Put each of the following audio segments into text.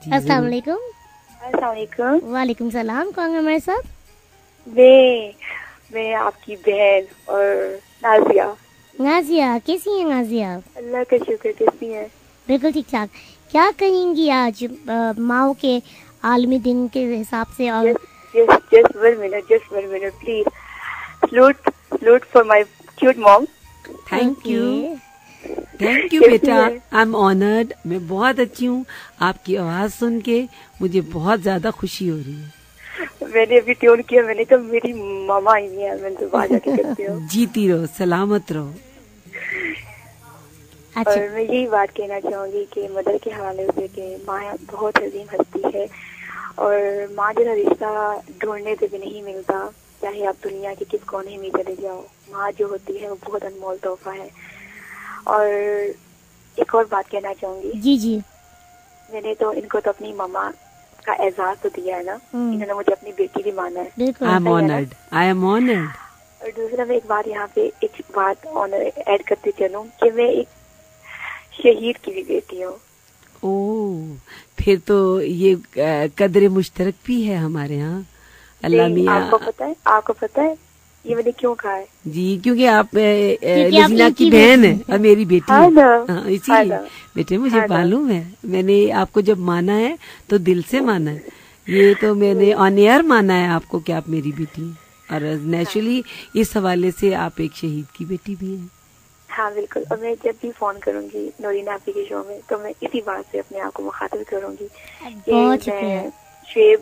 अस्सलाम वालेकुम। अस्सलाम वालेकुम। वालेकुम सलाम। कौन है हमारे साथ? मैं आपकी बहन और नाजिया। नाजिया, कैसी हैं नाजिया? अल्लाह का शुक्र, कैसी हैं? बिल्कुल ठीक ठाक। क्या कहेंगी आज माओ के आलमी दिन के हिसाब से? और just 1 minute please. Salute for my cute mom. Thank you कैसी बेटा। है? I am honoured. मैं बहुत अच्छी हूँ। आपकी आवाज सुन के मुझे बहुत ज्यादा खुशी हो रही है। मैंने अभी ट्यून किया, मैंने कहा मेरी मामा आई है, मैं तो बाजा के करती हूँ। जीती रहो, सलामत रहो। अच्छा, और मैं यही बात कहना चाहूंगी कि मदर के हवाले से कि माँ बहुत अजीम हस्ती है और माँ जैसा रिश्ता ढूंढने से भी नहीं मिलता, चाहे आप दुनिया के किस कोने में चले जाओ। माँ जो होती है वो बहुत अनमोल तोहफा है। और एक और बात कहना चाहूंगी। जी। मैंने तो इनको तो अपनी मामा का एजाज तो दिया है ना, इन्होंने मुझे अपनी बेटी भी माना है। बिल्कुल। I am honoured. और दूसरा मैं एक बात यहाँ पे एक बात ऐड करती चलूं कि मैं एक शहीद की भी बेटी हूँ। ओह, फिर तो ये कदर मुश्तरक भी है हमारे यहाँ। अल्लाह मियाँ। आपको पता है ये मैंने क्यों कहा है? जी, क्योंकि आप लजीना की बहन है और मेरी बेटी है। हाँ, इसीलिए बेटे मुझे मालूम है। मैंने आपको जब माना है तो दिल से माना है। ये तो मैंने ऑन एयर माना है आपको कि आप मेरी बेटी हैं। और नेचुरली इस हवाले से आप एक शहीद की बेटी भी हैं। हाँ बिल्कुल। और मैं जब भी फोन करूंगी नूरीना आपी के शो में तो मैं इसी बात से अपने आप को मुखातिब करूंगी कि मैं शुएब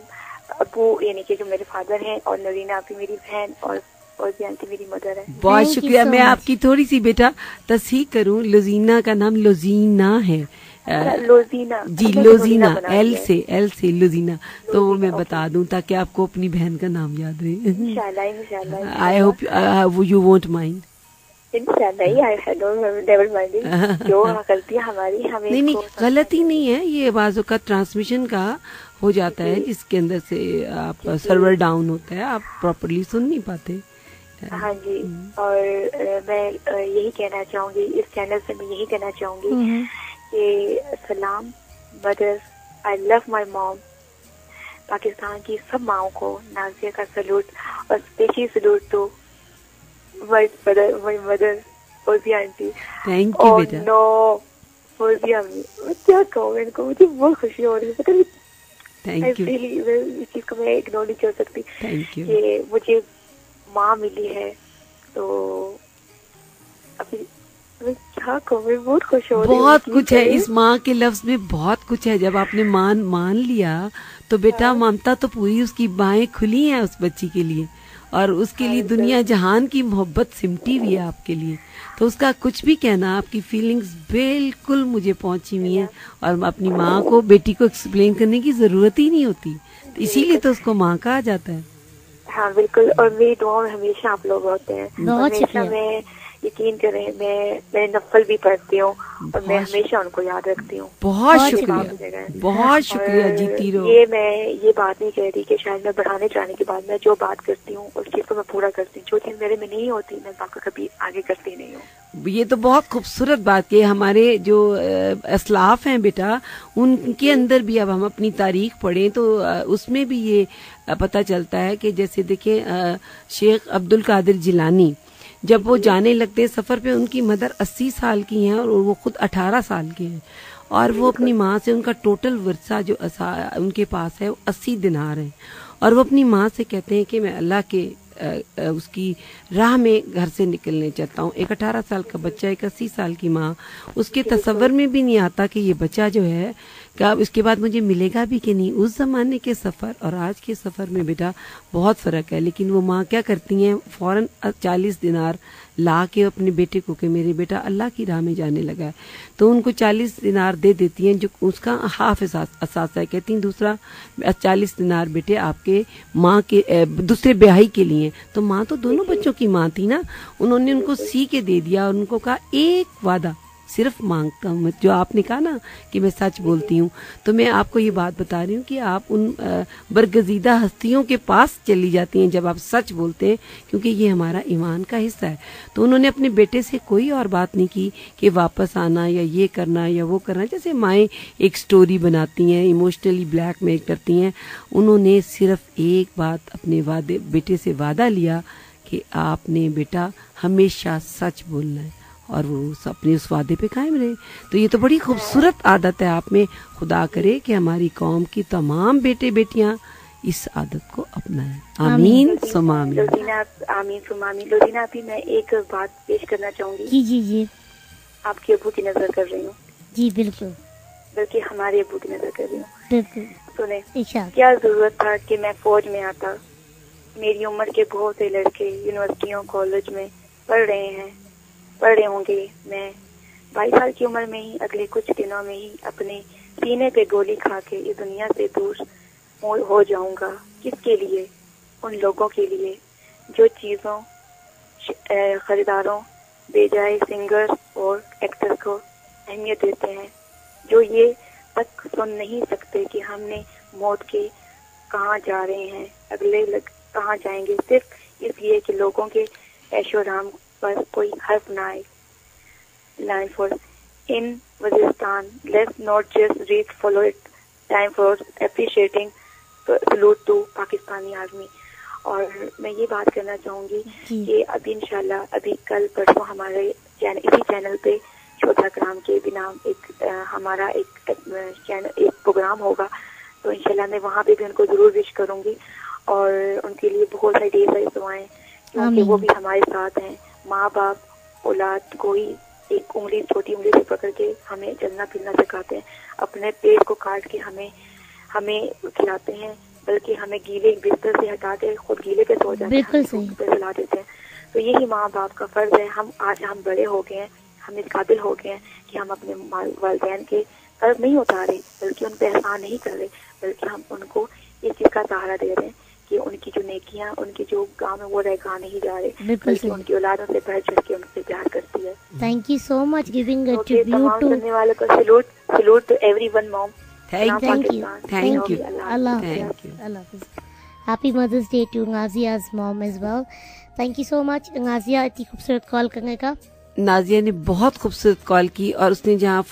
अबू यानी कि जो मेरे फादर हैं और नूरीना आपी मेरी बहन और भी आंटी मेरी मदर है। बहुत शुक्रिया। मैं आपकी थोड़ी सी बेटा तस्हीह करूं, लजीना का नाम लोजीना है। लोजीना जी, लोजीना एल से लोजीना। तो वो मैं बता दूं ताकि आपको अपनी बहन का नाम याद रहे। इंशाल्लाह। I hope you won't mind. जो गलती हमारी हमें नहीं, गलती नहीं है। ये बाजों का ट्रांसमिशन का हो जाता है जिसके अंदर से आप सर्वर डाउन होता है, आप प्रॉपर्ली सुन नहीं पाते। हाँ जी। और मैं यही कहना चाहूंगी, इस चैनल से मैं यही कहना चाहूंगी कि सलाम mother, I love my mom. Pakistan की सब माओं को नाजिया का सलूट और specially salute to my mother Fauzia aunty. Thank you बेटा। नो फौजिया मैं क्या कहूँ इनको, मुझे बहुत खुशी हो रही है। Thank you. इस चीज को मैं इग्नोर नहीं कर सकती। थैंक यू कि मुझे माँ मिली है तो अभी मैं क्या कहूँ, मैं बहुत खुश हो रही हूँ। बहुत कुछ है इस माँ के लफ्ज में, बहुत कुछ है। जब आपने मान लिया तो बेटा ममता तो पूरी, उसकी बाहें खुली हैं उस बच्ची के लिए और उसके लिए दुनिया जहान की मोहब्बत सिमटी हुई है आपके लिए। तो उसका कुछ भी कहना, आपकी फीलिंग्स बिल्कुल मुझे पहुंची हुई हैं और अपनी माँ को, बेटी को एक्सप्लेन करने की जरूरत ही नहीं होती। इसीलिए तो उसको माँ कहा जाता है। हाँ बिल्कुल। और मेरी दुआ में हमेशा आप लोग होते हैं। हमेशा मैं यकीन करें, मैं नफल भी पढ़ती हूँ और मैं हमेशा उनको याद रखती हूँ। बहुत शुक्रिया, बहुत शुक्रिया। जीती रहो। ये बात नहीं कह रही कि शायद मैं बढ़ाने जाने के बाद मैं जो बात करती हूँ उस चीज को मैं पूरा करती हूँ। जो चीज मेरे में नहीं होती मैं बाकी कभी आगे करती नहीं हूँ। ये तो बहुत खूबसूरत बात कि हमारे जो असलाफ हैं बेटा, उनके अंदर भी अब हम अपनी तारीख पढ़ें तो उसमें भी ये पता चलता है कि जैसे देखें शेख अब्दुल कादिर जिलानी जब वो जाने लगते सफर पे, उनकी मदर 80 साल की हैं और वो खुद 18 साल के हैं और वो अपनी माँ से, उनका टोटल वर्सा जो उनके पास है वो 80 दिनार है और वो अपनी माँ से कहते हैं कि मैं अल्लाह के उसकी राह में घर से निकलने चाहता हूँ। एक 18 साल का बच्चा, एक 80 साल की माँ, उसके तसव्वुर में भी नहीं आता कि ये बच्चा जो है क्या इसके बाद मुझे मिलेगा भी कि नहीं। उस जमाने के सफर और आज के सफर में बेटा बहुत फर्क है। लेकिन वो माँ क्या करती हैं, फौरन 40 दिनार ला के अपने बेटे को कि मेरे बेटा अल्लाह की राह में जाने लगा है, तो उनको 40 दिनार दे देती हैं जो उसका हाफ असासा है। कहती हैं दूसरा 40 दिनार बेटे आपके माँ के दूसरे ब्याही के लिए। तो माँ तो दोनों बच्चों की माँ थी ना, उन्होंने उनको सी के दे दिया और उनको कहा एक वादा सिर्फ मांगता हूँ। जो आपने कहा ना कि मैं सच बोलती हूँ, तो मैं आपको ये बात बता रही हूँ कि आप उन बरगजीदा हस्तियों के पास चली जाती हैं जब आप सच बोलते हैं, क्योंकि ये हमारा ईमान का हिस्सा है। तो उन्होंने अपने बेटे से कोई और बात नहीं की कि वापस आना या ये करना या वो करना, जैसे माएँ एक स्टोरी बनाती हैं, इमोशनली ब्लैकमेल करती हैं। उन्होंने सिर्फ एक बात अपने बेटे से वादा लिया कि आपने बेटा हमेशा सच बोलना है, और वो अपने उस वादे पे कायम रहे। तो ये तो बड़ी खूबसूरत आदत है आप में। खुदा करे कि हमारी कौम की तमाम बेटे बेटियां इस आदत को अपनाएं। आमीन सुमा आमीन। आमीन सुमा आमीन। लोदीना, अभी मैं एक बात पेश करना चाहूंगी। जी जी जी। आपके अबू की नजर कर रही हूँ। जी बिल्कुल, बल्कि हमारे अबू की नजर कर रही हूँ। बिल्कुल सुने, इरशाद। क्या जरूरत था कि मैं फौज में आता। मेरी उम्र के बहुत से लड़के यूनिवर्सिटियों कॉलेज में पढ़ रहे होंगे। मैं 22 साल की उम्र में ही अगले कुछ दिनों में ही अपने सीने पे गोली खा के इस दुनिया से दूर हो जाऊंगा। किसके लिए? उन लोगों के लिए जो चीजों, खरीदारों, बेजाए सिंगर और एक्टर को अहमियत देते हैं, जो ये तक सुन नहीं सकते कि हमने मौत के कहाँ जा रहे हैं, अगले कहाँ जाएंगे, सिर्फ इसलिए कि लोगों के ऐशोराम पर कोई हर्फ ना आए। Line for in Waziristan, let's not just read follow it, time for appreciating salute to Pakistani army. और मैं ये बात करना चाहूंगी कि अभी इंशाल्लाह अभी कल परसों हमारे इसी चैनल पे शोधा कराम के भी नाम हमारा एक प्रोग्राम होगा। तो इंशाल्लाह मैं वहाँ पे भी उनको जरूर विश करूंगी और उनके लिए बहुत सारी ढेर सारी दुआएं, क्योंकि वो भी हमारे साथ हैं। माँ बाप औलाद को ही एक उंगली, छोटी उंगली से पकड़ के हमें चलना फिरना सिखाते हैं, अपने पेट को काट के हमें खिलाते हैं, बल्कि हमें गीले बिस्तर से हटा के खुद गीले पे सो जाते हैं, सुला देते हैं। तो यही माँ बाप का फर्ज है। हम बड़े हो गए हैं, हम इस काबिल हो गए हैं कि हम अपने वालिदैन के कर्ज नहीं उतारे, बल्कि उन पे एहसान नहीं कर रहे, बल्कि हम उनको इस चीज का सहारा दे रहे हैं कि उनकी जो नेकियां, उनकी जो काम है वो रह नहीं जा रहे, बल्कि उनकी औलादों से बढ़ चढ़ के उनसे प्यार करती है। Thank you so much giving a tribute to सुनने वालों को salute to everyone mom. Thank you. Allah Hafiz. Happy Mother's Day to Ngazia's mom as well. Thank you so much Ngazia इतनी खूबसूरत कॉल करने का। नाजिया ने बहुत खूबसूरत कॉल की और उसने जहाँ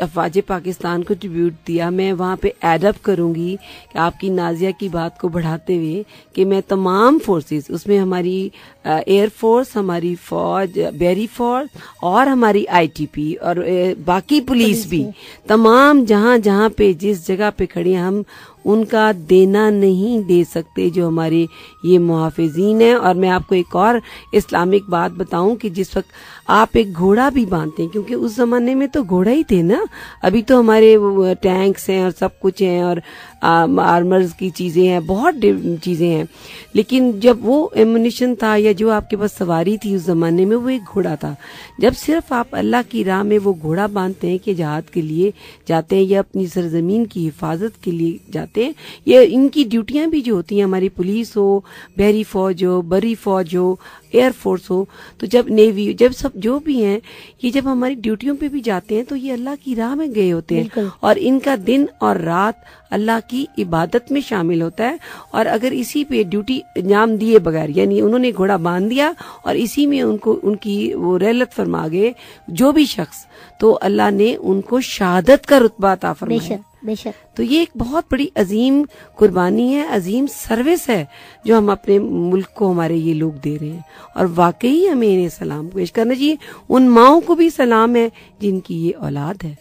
अफवाज पाकिस्तान को ट्रिब्यूट दिया, मैं वहाँ पे एडअप करूंगी कि आपकी नाजिया की बात को बढ़ाते हुए कि मैं तमाम फोर्सेस, उसमें हमारी एयर फोर्स, हमारी फौज, बहरी फौज और हमारी आईटीपी और बाकी पुलिस भी, तमाम जहाँ जहाँ पे जिस जगह पे खड़े हम उनका देना नहीं दे सकते जो हमारे ये मुहाफिजीन हैं। और मैं आपको एक और इस्लामिक बात बताऊं कि जिस वक्त आप एक घोड़ा भी बांधते हैं, क्योंकि उस जमाने में तो घोड़ा ही थे ना, अभी तो हमारे टैंक्स हैं और सब कुछ हैं और आर्मर्स की चीजें हैं, बहुत चीजें हैं, लेकिन जब वो एमुनिशन था या जो आपके पास सवारी थी उस जमाने में, वो एक घोड़ा था। जब सिर्फ आप अल्लाह की राह में वो घोड़ा बांधते हैं कि जहाद के लिए जाते हैं या अपनी सरजमीन की हिफाजत के लिए जाते हैं, ये इनकी ड्यूटियां भी जो होती हैं, हमारी पुलिस हो, बहरी फौज हो, बरी फौज हो, एयर फोर्स हो, तो जब नेवी, जब सब जो भी हैं, ये जब हमारी ड्यूटियों पे भी जाते हैं तो ये अल्लाह की राह में गए होते हैं और इनका दिन और रात अल्लाह की इबादत में शामिल होता है। और अगर इसी पे ड्यूटी अंजाम दिए बगैर, यानी उन्होंने घोड़ा बांध दिया और इसी में उनको उनकी वो रहलत फरमा गए जो भी शख्स, तो अल्लाह ने उनको शहादत का रुतबा अता फरमाया। बेशक। तो ये एक बहुत बड़ी अजीम कुर्बानी है, अजीम सर्विस है जो हम अपने मुल्क को हमारे ये लोग दे रहे हैं, और वाकई हमें इन्हें सलाम पेश करना चाहिए। उन माओं को भी सलाम है जिनकी ये औलाद है।